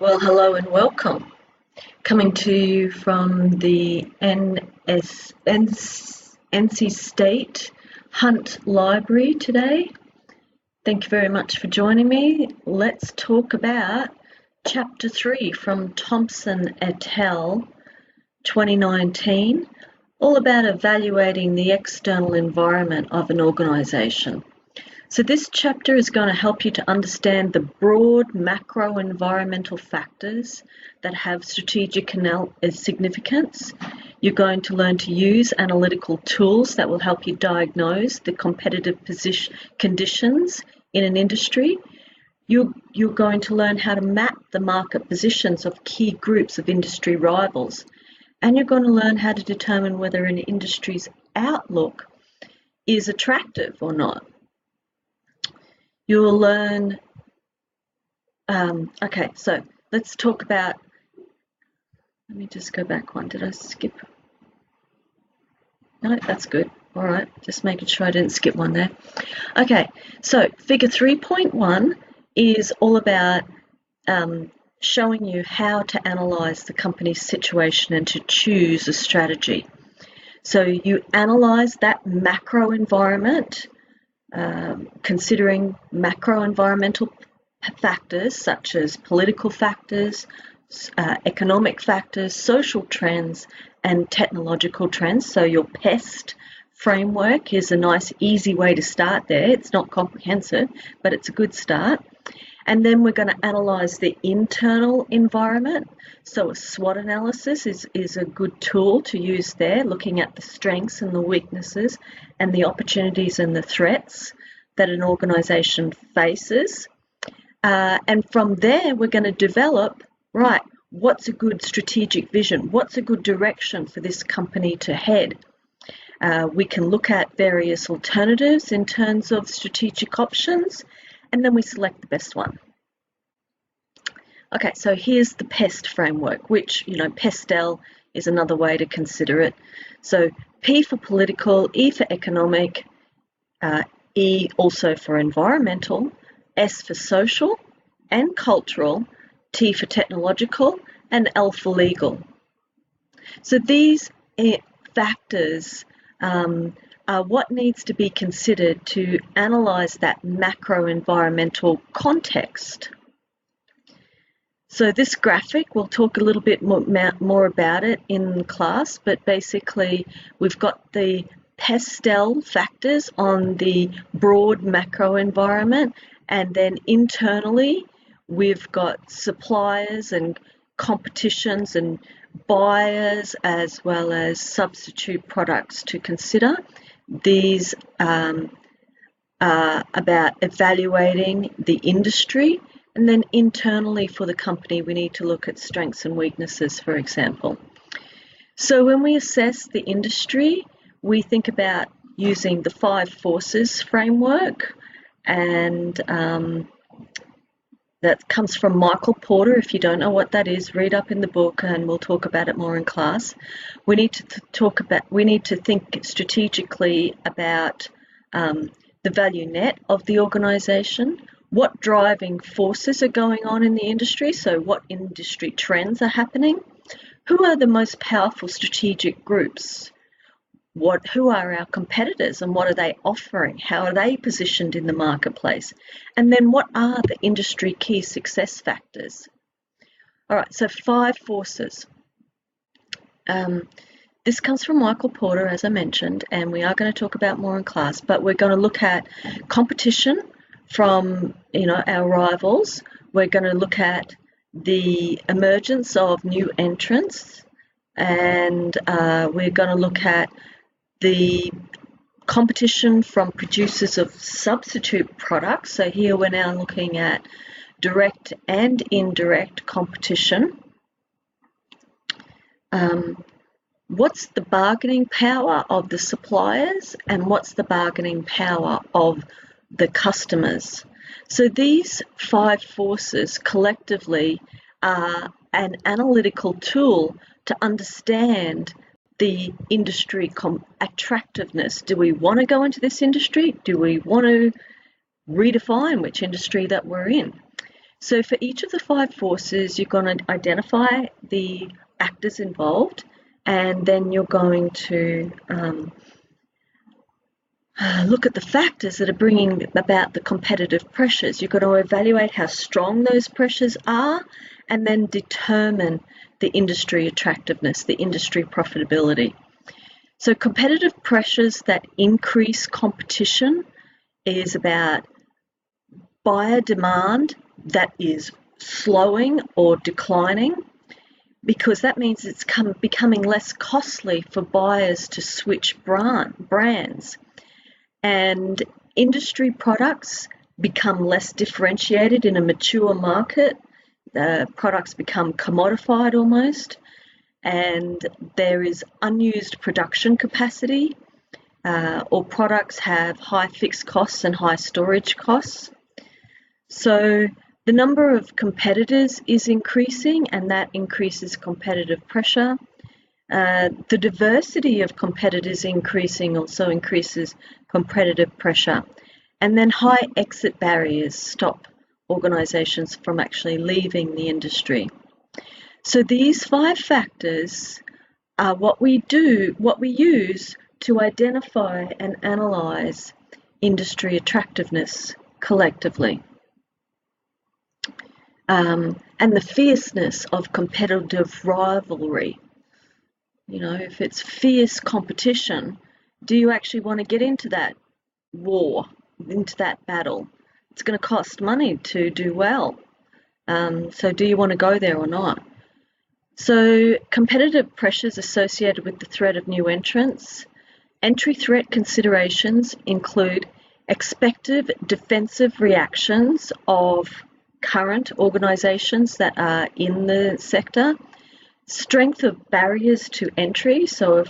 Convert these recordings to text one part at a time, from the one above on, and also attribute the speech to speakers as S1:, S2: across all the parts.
S1: Well, hello and welcome. Coming to you from the NC State Hunt Library today. Thank you very much for joining me. Let's talk about Chapter 3 from Thompson et al. 2019, all about evaluating the external environment of an organisation. So this chapter is going to help you to understand the broad macro environmental factors that have strategic significance. You're going to learn to use analytical tools that will help you diagnose the competitive conditions in an industry. You're going to learn how to map the market positions of key groups of industry rivals. And you're going to learn how to determine whether an industry's outlook is attractive or not. You'll learn, okay, so let's talk about, let me just go back one. Did I skip? No, that's good. All right, just making sure I didn't skip one there. Okay, so figure 3.1 is all about showing you how to analyse the company's situation and to choose a strategy. So you analyse that macro environment, considering macro environmental factors such as political factors, economic factors, social trends, and technological trends. So your PEST framework is a nice, easy way to start there. It's not comprehensive, but it's a good start. And then we're going to analyse the internal environment. So a SWOT analysis is a good tool to use there, looking at the strengths and the weaknesses and the opportunities and the threats that an organisation faces. And from there, we're going to develop, right, what's a good strategic vision? What's a good direction for this company to head? We can look at various alternatives in terms of strategic options, and then we select the best one. Okay, so here's the PEST framework, which, PESTEL is another way to consider it. So P for political, E for economic, E also for environmental, S for social and cultural, T for technological, and L for legal. So these factors are what needs to be considered to analyse that macro environmental context. So this graphic, we'll talk a little bit more about it in class, but basically we've got the PESTEL factors on the broad macro environment, and then internally we've got suppliers and competitions and buyers as well as substitute products to consider. These are about evaluating the industry, and then internally for the company we need to look at strengths and weaknesses, for example. So when we assess the industry, we think about using the 5 forces framework, and that comes from Michael Porter. If you don't know what that is, read up in the book and we'll talk about it more in class. We need to think strategically about the value net of the organisation, what driving forces are going on in the industry, so what industry trends are happening, who are the most powerful strategic groups, who are our competitors and what are they offering, how are they positioned in the marketplace, and then what are the industry key success factors. All right, so 5 forces. This comes from Michael Porter, as I mentioned, and we are going to talk about more in class, but we're going to look at competition from our rivals. We're going to look at the emergence of new entrants, and we're going to look at the competition from producers of substitute products. So here we're now looking at direct and indirect competition. What's the bargaining power of the suppliers and what's the bargaining power of the customers? So these 5 forces collectively are an analytical tool to understand the industry attractiveness. Do we want to go into this industry? Do we want to redefine which industry that we're in? So for each of the 5 forces, you're going to identify the actors involved, and then you're going to look at the factors that are bringing about the competitive pressures. You've got to evaluate how strong those pressures are, and then determine the industry attractiveness, the industry profitability. So competitive pressures that increase competition is about buyer demand that is slowing or declining, because that means it's becoming less costly for buyers to switch brands. And industry products become less differentiated in a mature market. The products become commodified almost, and there is unused production capacity, or products have high fixed costs and high storage costs. So the number of competitors is increasing, and that increases competitive pressure. The diversity of competitors increasing also increases competitive pressure. And then high exit barriers stop organisations from actually leaving the industry. So these 5 factors are what we use to identify and analyse industry attractiveness collectively. And the fierceness of competitive rivalry. You know, if it's fierce competition, do you actually want to get into that war, into that battle? It's going to cost money to do well. So do you want to go there or not? So competitive pressures associated with the threat of new entrants. Entry threat considerations include expected defensive reactions of current organisations that are in the sector, strength of barriers to entry. So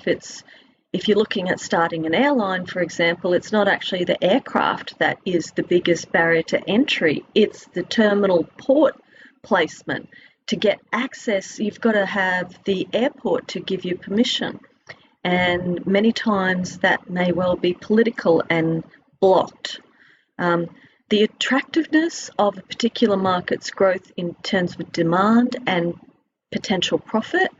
S1: if you're looking at starting an airline, for example, it's not actually the aircraft that is the biggest barrier to entry, it's the terminal port placement. To get access, you've got to have the airport to give you permission, and many times that may well be political and blocked. The attractiveness of a particular market's growth in terms of demand and potential profit.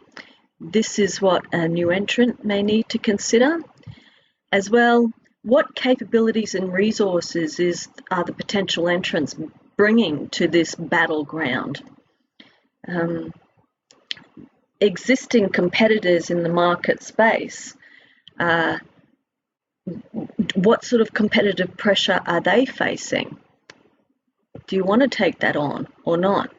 S1: This is what a new entrant may need to consider. As well, what capabilities and resources are the potential entrants bringing to this battleground? Existing competitors in the market space, what sort of competitive pressure are they facing? Do you want to take that on or not?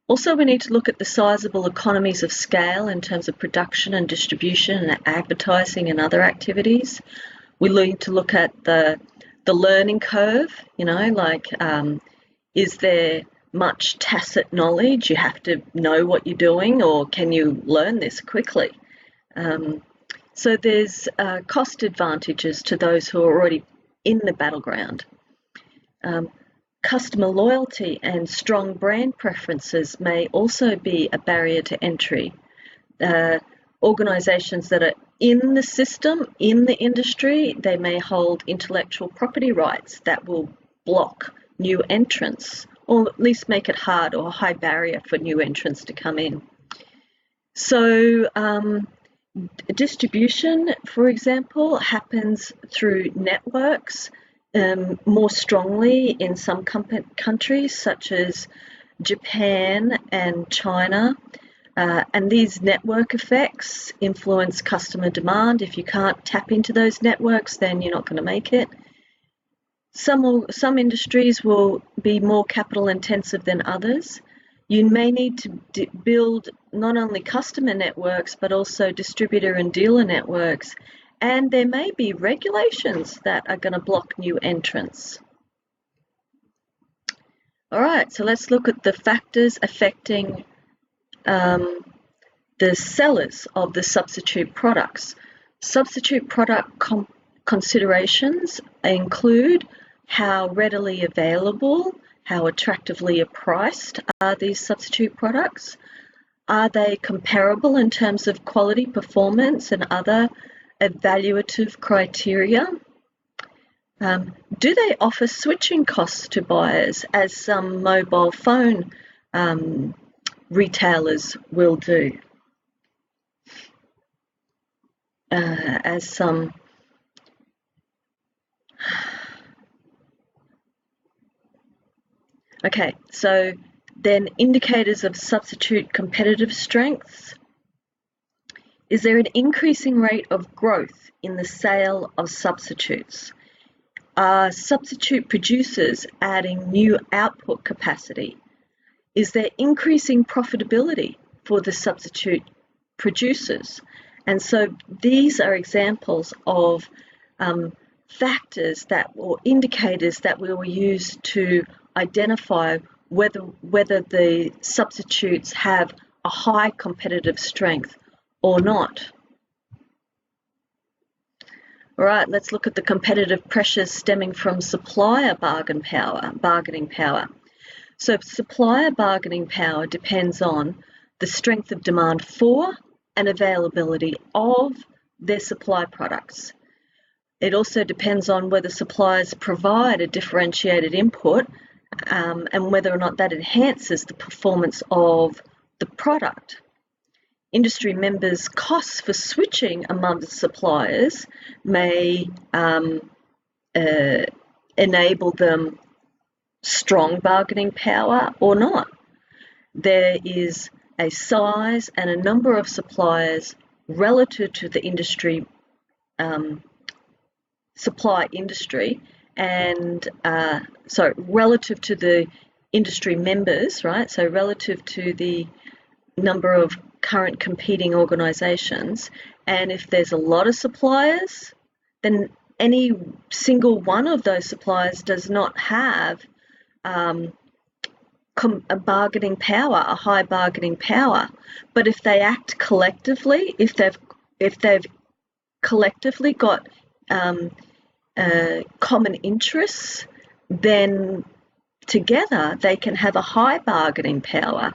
S1: Also, we need to look at the sizable economies of scale in terms of production and distribution and advertising and other activities. We need to look at the learning curve, you know, like is there much tacit knowledge? You have to know what you're doing, or can you learn this quickly? So there's cost advantages to those who are already in the battleground. Customer loyalty and strong brand preferences may also be a barrier to entry. Organisations that are in the system, in the industry, they may hold intellectual property rights that will block new entrants, or at least make it hard or a high barrier for new entrants to come in. So distribution, for example, happens through networks more strongly in some countries such as Japan and China, and these network effects influence customer demand. If you can't tap into those networks, then you're not going to make it. Some industries will be more capital intensive than others. You may need to build not only customer networks, but also distributor and dealer networks. And there may be regulations that are going to block new entrants. All right, so let's look at the factors affecting the sellers of the substitute products. Substitute product considerations include how readily available, how attractively priced are these substitute products? Are they comparable in terms of quality, performance, and other evaluative criteria? Do they offer switching costs to buyers, as some mobile phone retailers will do? As some Okay, so then indicators of substitute competitive strengths. Is there an increasing rate of growth in the sale of substitutes? Are substitute producers adding new output capacity? Is there increasing profitability for the substitute producers? And so these are examples of factors or indicators that we will use to identify whether the substitutes have a high competitive strength or not. All right, let's look at the competitive pressures stemming from supplier bargaining power. So supplier bargaining power depends on the strength of demand for and availability of their supply products. It also depends on whether suppliers provide a differentiated input and whether or not that enhances the performance of the product. Industry members' costs for switching among the suppliers may enable them strong bargaining power or not. There is a size and a number of suppliers relative to the industry, supply industry, and relative to the industry members, right? So relative to the number of current competing organisations, and if there's a lot of suppliers, then any single one of those suppliers does not have a bargaining power, a high bargaining power. But if they act collectively, if they've collectively got common interests, then together they can have a high bargaining power.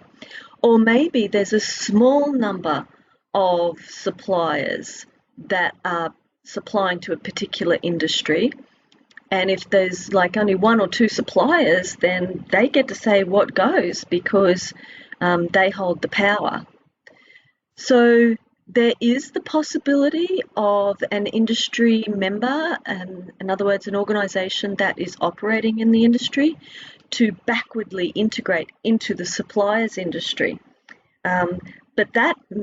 S1: Or maybe there's a small number of suppliers that are supplying to a particular industry, and if there's like only one or two suppliers, then they get to say what goes because they hold the power. So there is the possibility of an industry member, and in other words, an organisation that is operating in the industry, to backwardly integrate into the suppliers industry. But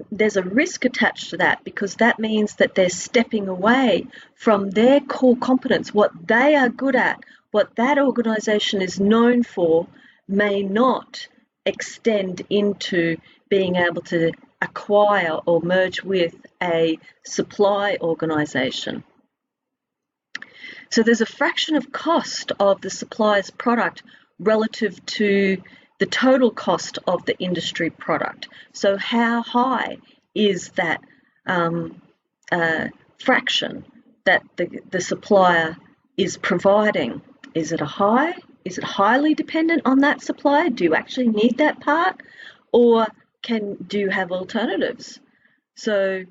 S1: there's a risk attached to that, because that means that they're stepping away from their core competence. What they are good at, what that organisation is known for, may not extend into being able to acquire or merge with a supply organisation. So there's a fraction of cost of the supplier's product relative to the total cost of the industry product. So how high is that fraction that the supplier is providing? Is it is it highly dependent on that supplier? Do you actually need that part? Or do you have alternatives? So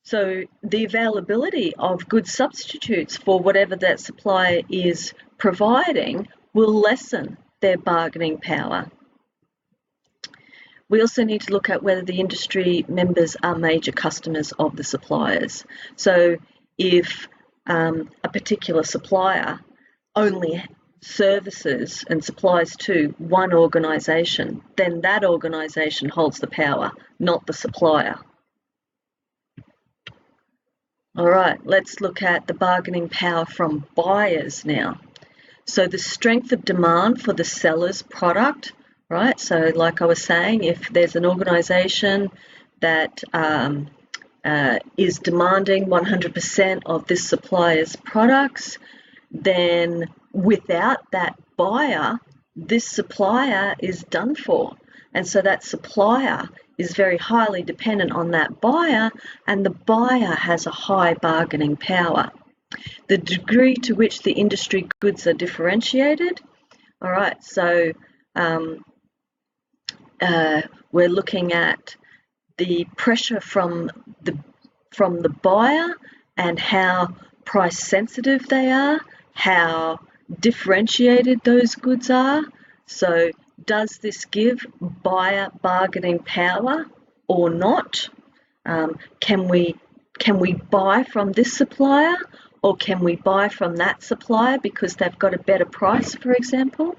S1: the availability of good substitutes for whatever that supplier is providing will lessen their bargaining power. We also need to look at whether the industry members are major customers of the suppliers. So if a particular supplier only services and supplies to one organisation, then that organisation holds the power, not the supplier. All right, let's look at the bargaining power from buyers now. So the strength of demand for the seller's product, right? So like I was saying, if there's an organisation that is demanding 100% of this supplier's products, then without that buyer, this supplier is done for. And so that supplier is very highly dependent on that buyer, and the buyer has a high bargaining power. The degree to which the industry goods are differentiated. All right, so we're looking at the pressure from the buyer and how price sensitive they are how differentiated those goods are. So does this give buyer bargaining power or not? Can we buy from this supplier, or can we buy from that supplier because they've got a better price, for example?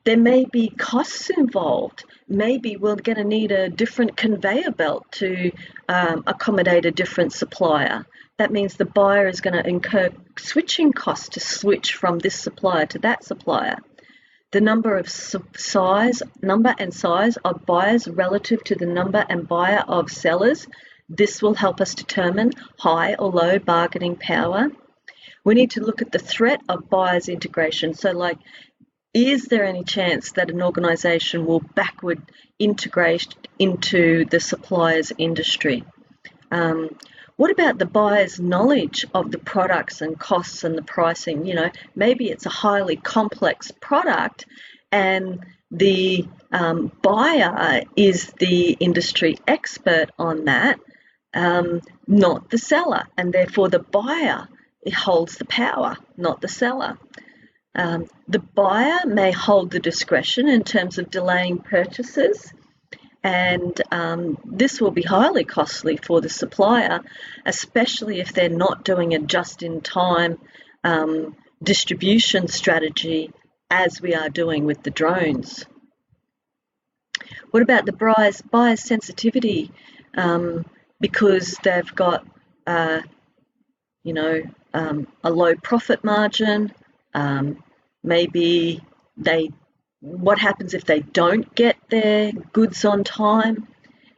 S1: There may be costs involved. Maybe we're going to need a different conveyor belt to accommodate a different supplier. That means the buyer is going to incur switching costs to switch from this supplier to that supplier. The number and size of buyers relative to the number and buyer of sellers. This will help us determine high or low bargaining power. We need to look at the threat of buyers integration. So like, is there any chance that an organisation will backward integrate into the supplier's industry? What about the buyer's knowledge of the products and costs and the pricing? You know, maybe it's a highly complex product and the buyer is the industry expert on that, not the seller, and therefore the buyer holds the power, not the seller. The buyer may hold the discretion in terms of delaying purchases, and this will be highly costly for the supplier, especially if they're not doing a just-in-time distribution strategy as we are doing with the drones. What about the buyer's sensitivity? Because they've got, a low profit margin. Maybe what happens if they don't get their goods on time?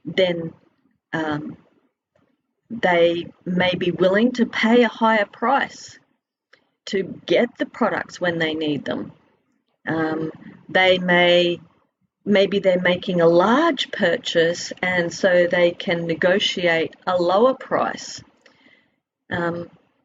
S1: Then they may be willing to pay a higher price to get the products when they need them. Maybe they're making a large purchase and so they can negotiate a lower price.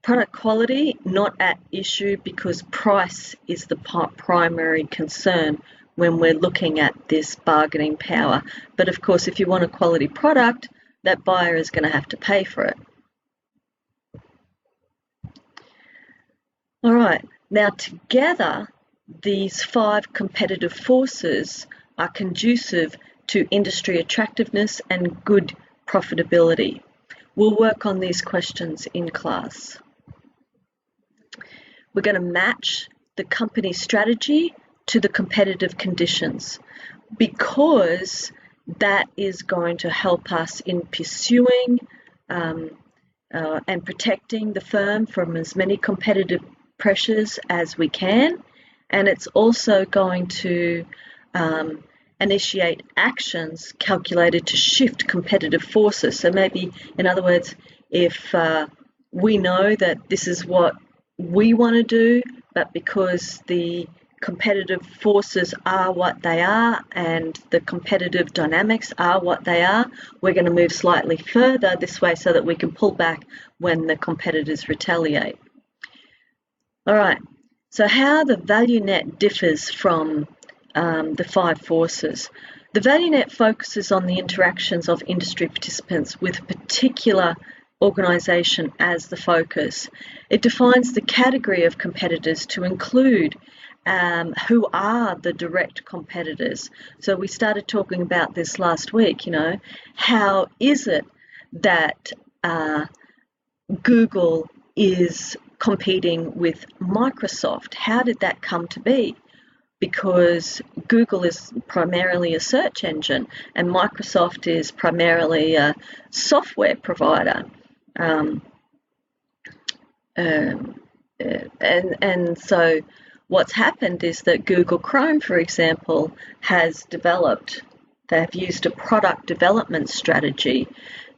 S1: Product quality, not at issue because price is the primary concern when we're looking at this bargaining power. But of course, if you want a quality product, that buyer is going to have to pay for it. All right, now together, these 5 competitive forces are conducive to industry attractiveness and good profitability. We'll work on these questions in class. We're going to match the company strategy to the competitive conditions because that is going to help us in pursuing and protecting the firm from as many competitive pressures as we can, and it's also going to initiate actions calculated to shift competitive forces. So maybe, in other words, if we know that this is what we want to do, but because the competitive forces are what they are and the competitive dynamics are what they are, we're going to move slightly further this way so that we can pull back when the competitors retaliate. All right, so how the value net differs from the 5 forces. The value net focuses on the interactions of industry participants with a particular organisation as the focus. It defines the category of competitors to include who are the direct competitors. So we started talking about this last week, how is it that Google is competing with Microsoft? How did that come to be? Because Google is primarily a search engine and Microsoft is primarily a software provider. And so what's happened is that Google Chrome, for example, they've used a product development strategy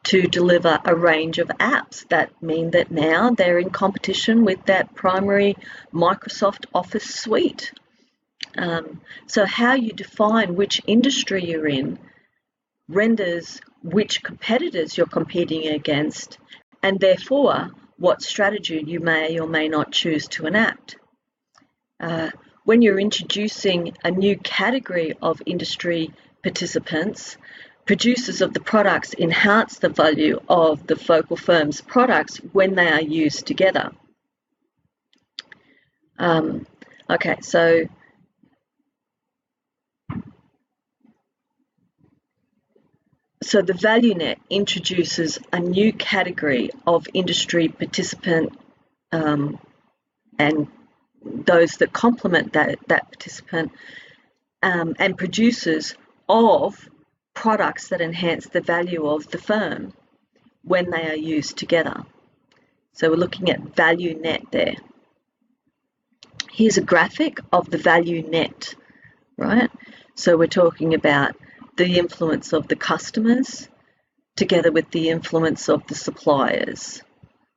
S1: to deliver a range of apps that mean that now they're in competition with that primary Microsoft Office suite. So how you define which industry you're in renders which competitors you're competing against, and therefore what strategy you may or may not choose to enact. When you're introducing a new category of industry participants, producers of the products enhance the value of the focal firm's products when they are used together. Okay, so the value net introduces a new category of industry participant and those that complement that participant and producers of products that enhance the value of the firm when they are used together. So we're looking at value net there. Here's a graphic of the value net, right? So we're talking about the influence of the customers together with the influence of the suppliers.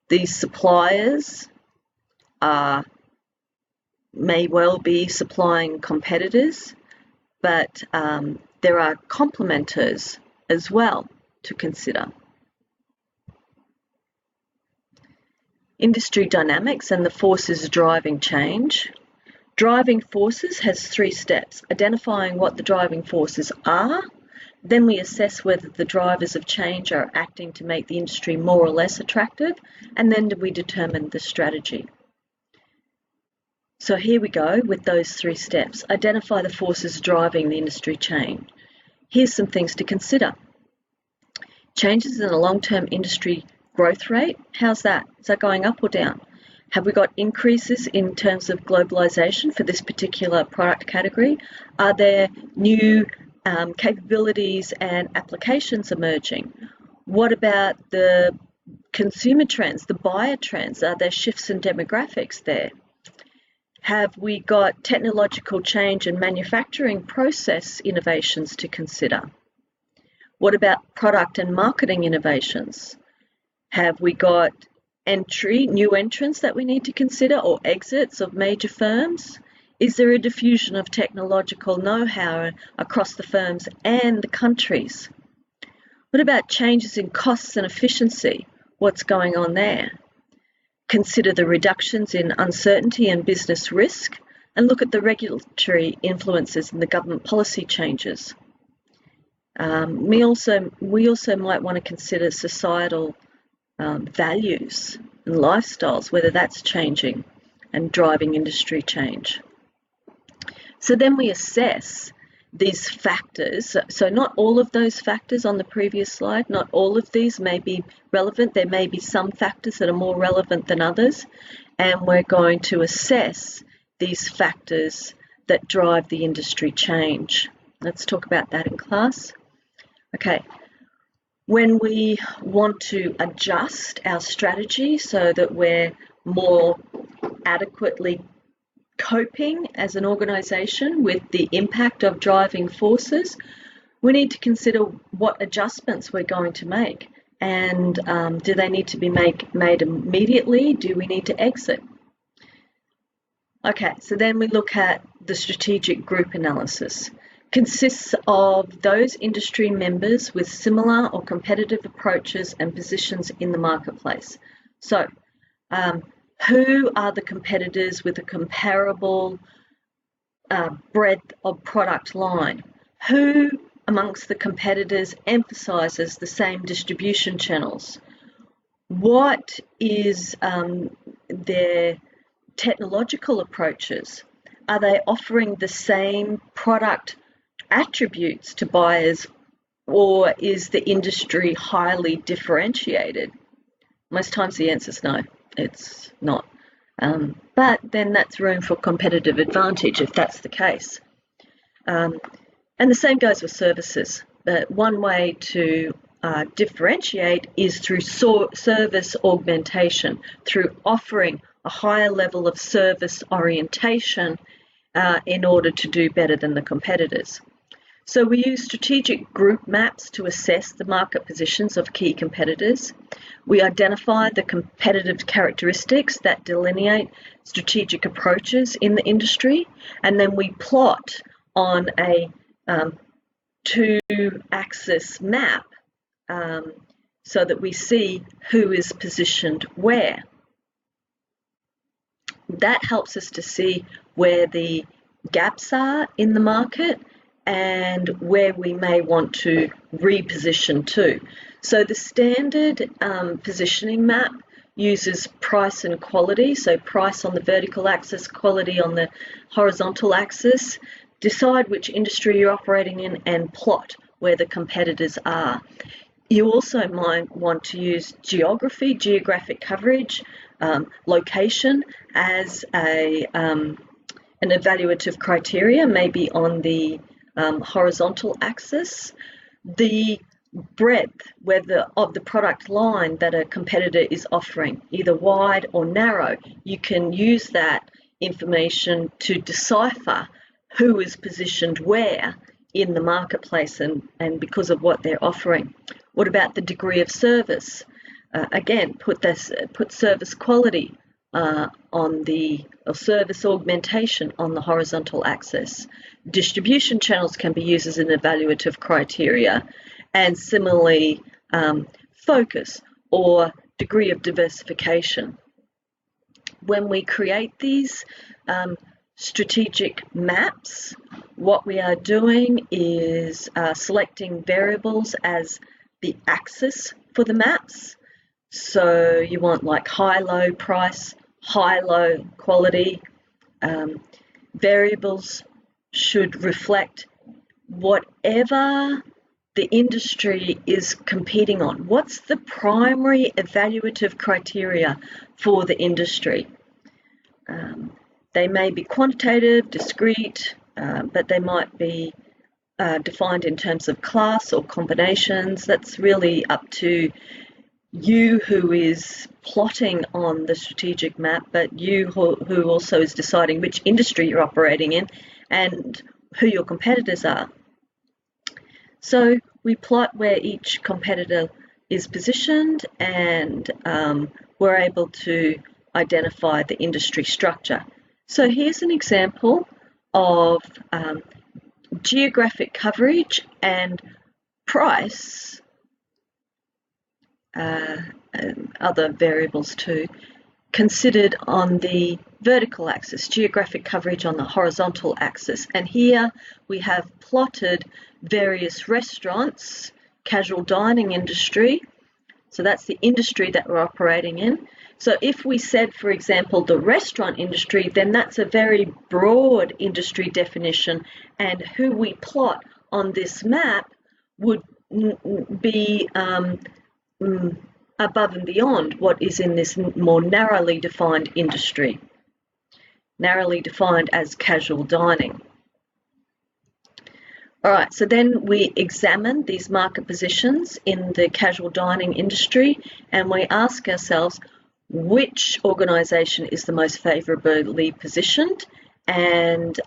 S1: These suppliers may well be supplying competitors, but there are complementors as well to consider. Industry dynamics and the forces driving change. Driving forces has 3 steps: identifying what the driving forces are, then we assess whether the drivers of change are acting to make the industry more or less attractive, and then we determine the strategy. So here we go with those 3 steps. Identify the forces driving the industry change. Here's some things to consider. Changes in the long-term industry growth rate, how's that? Is that going up or down? Have we got increases in terms of globalization for this particular product category? Are there new capabilities and applications emerging? What about the consumer trends, the buyer trends? Are there shifts in demographics there? Have we got technological change and manufacturing process innovations to consider? What about product and marketing innovations? Have we got new entrants that we need to consider, or exits of major firms? Is there a diffusion of technological know-how across the firms and the countries? What about changes in costs and efficiency? What's going on there? Consider the reductions in uncertainty and business risk, and look at the regulatory influences and the government policy changes. We also might want to consider societal values and lifestyles, whether that's changing and driving industry change. So then we assess these factors. So not all of those factors on the previous slide, not all of these may be relevant. There may be some factors that are more relevant than others, and we're going to assess these factors that drive the industry change. Let's talk about that in class. Okay. When we want to adjust our strategy so that we're more adequately coping as an organisation with the impact of driving forces, we need to consider what adjustments we're going to make, and do they need to be made immediately? Do we need to exit? Okay, so then we look at the strategic group analysis. Consists of those industry members with similar or competitive approaches and positions in the marketplace. So, who are the competitors with a comparable breadth of product line? Who amongst the competitors emphasises the same distribution channels? What is their technological approaches? Are they offering the same product attributes to buyers, or is the industry highly differentiated? Most times the answer is no, it's not. But then that's room for competitive advantage if that's the case. And the same goes with services. But one way to differentiate is through service augmentation, through offering a higher level of service orientation in order to do better than the competitors. So we use strategic group maps to assess the market positions of key competitors. We identify the competitive characteristics that delineate strategic approaches in the industry, and then we plot on a 2-axis map so that we see who is positioned where. That helps us to see where the gaps are in the market and where we may want to reposition to. So the standard positioning map uses price and quality, so price on the vertical axis, quality on the horizontal axis. Decide which industry you're operating in and plot where the competitors are. You also might want to use geography, geographic coverage, location as an evaluative criteria, maybe on the horizontal axis. The breadth of the product line that a competitor is offering, either wide or narrow. You can use that information to decipher who is positioned where in the marketplace and because of what they're offering. What about the degree of service? Again, put service quality or service augmentation on the horizontal axis. Distribution channels can be used as an evaluative criteria, and similarly focus or degree of diversification. When we create these strategic maps, what we are doing is selecting variables as the axis for the maps. So you want like high-low price, high-low quality. Variables should reflect whatever the industry is competing on. What's the primary evaluative criteria for the industry? They may be quantitative, discrete, but they might be defined in terms of class or combinations. That's really up to you who is plotting on the strategic map, but you who also is deciding which industry you're operating in and who your competitors are. So we plot where each competitor is positioned, and we're able to identify the industry structure. So here's an example of geographic coverage and price, and other variables too, considered on the vertical axis, geographic coverage on the horizontal axis. And here we have plotted various restaurants, casual dining industry. So that's the industry that we're operating in. So if we said, for example, the restaurant industry, then that's a very broad industry definition, and who we plot on this map would be above and beyond what is in this more narrowly defined industry, narrowly defined as casual dining. All right, so then we examine these market positions in the casual dining industry, and we ask ourselves which organisation is the most favourably positioned, and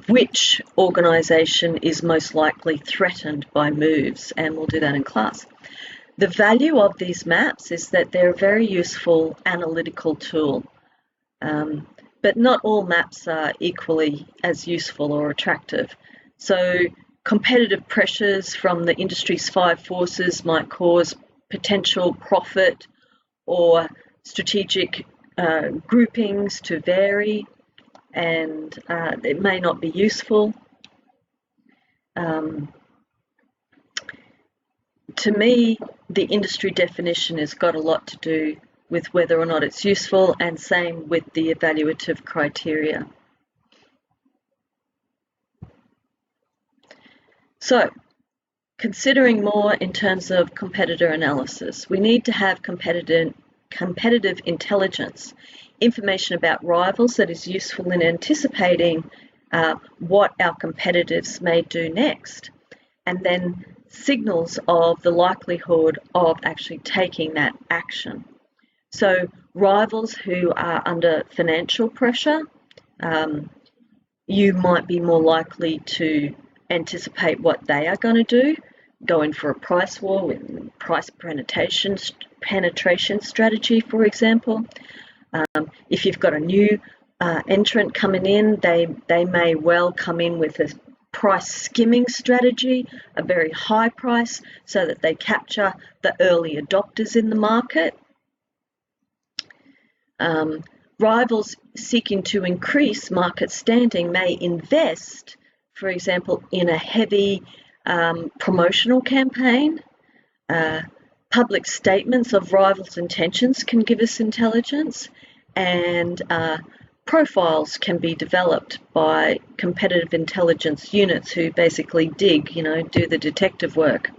S1: which organisation is most likely threatened by moves, and we'll do that in class. The value of these maps is that they're a very useful analytical tool, but not all maps are equally as useful or attractive. So competitive pressures from the industry's 5 forces might cause potential profit or strategic groupings to vary, and it may not be useful. To me, the industry definition has got a lot to do with whether or not it's useful, and same with the evaluative criteria. So, considering more in terms of competitor analysis, we need to have competitive intelligence, information about rivals that is useful in anticipating what our competitors may do next, and then signals of the likelihood of actually taking that action. So rivals who are under financial pressure, you might be more likely to anticipate what they are going to do, go in for a price war with price penetration strategy, for example. If you've got a new entrant coming in, they may well come in with a price skimming strategy, a very high price, so that they capture the early adopters in the market. Rivals seeking to increase market standing may invest, for example, in a heavy promotional campaign. Public statements of rivals' intentions can give us intelligence, and profiles can be developed by competitive intelligence units who basically dig, do the detective work.